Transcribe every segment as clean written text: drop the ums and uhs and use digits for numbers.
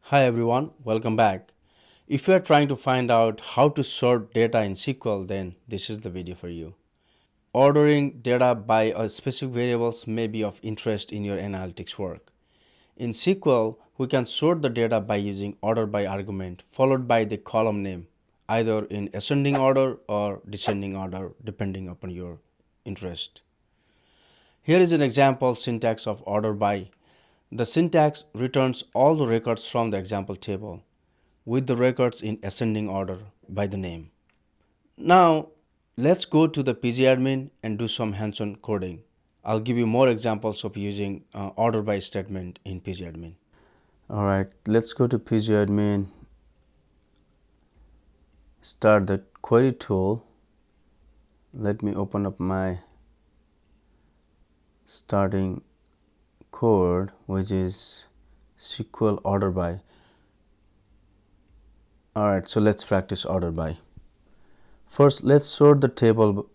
Hi everyone, welcome back. If you are trying to find out how to sort data in SQL, then this is the video for you. Ordering data by a specific variables may be of interest in your analytics work. In SQL, we can sort the data by using order by argument followed by the column name, either in ascending order or descending order depending upon your interest. Here is an example syntax of order by. The syntax returns all the records from the example table, with the records in ascending order by the name. Now, let's go to the pgadmin and do some hands-on coding. I'll give you more examples of using order by statement in pgadmin. All right, let's go to pgadmin, start the query tool. Let me open up my starting code, which is SQL order by. All right, so let's practice order by. First, let's sort the table,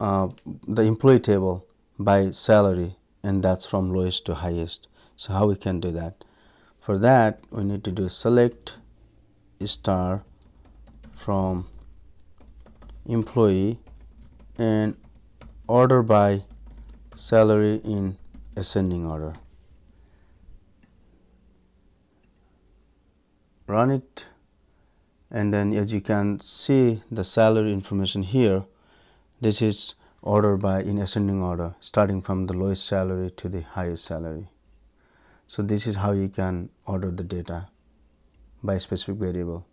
the employee table by salary, and that's from lowest to highest. So how we can do that? For that, we need to do select star from employee and order by salary in ascending order. Run it, and then as you can see the salary information here, this is order by in ascending order, starting from the lowest salary to the highest salary. So this is how you can order the data by specific variable.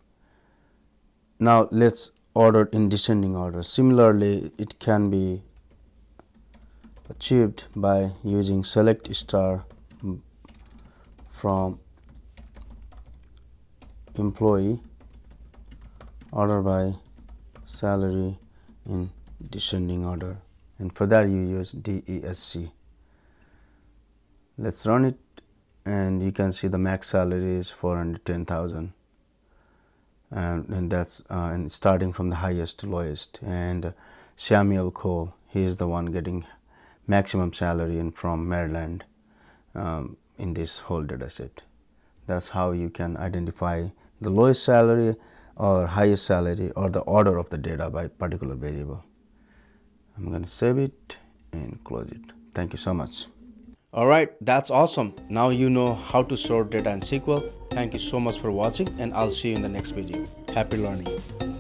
Now let's order in descending order. Similarly, it can be achieved by using select star from employee order by salary in descending order, and for that you use DESC. Let's run it, and you can see the max salary is 410,000, and that's and starting from the highest to lowest. And Samuel Cole, he is the one getting maximum salary and from Maryland in this whole data set. That's how you can identify the lowest salary or highest salary or the order of the data by particular variable. I'm going to save it and close it. Thank you so much. All right, that's awesome. Now you know how to sort data in SQL. Thank you so much for watching, and I'll see you in the next video. Happy learning.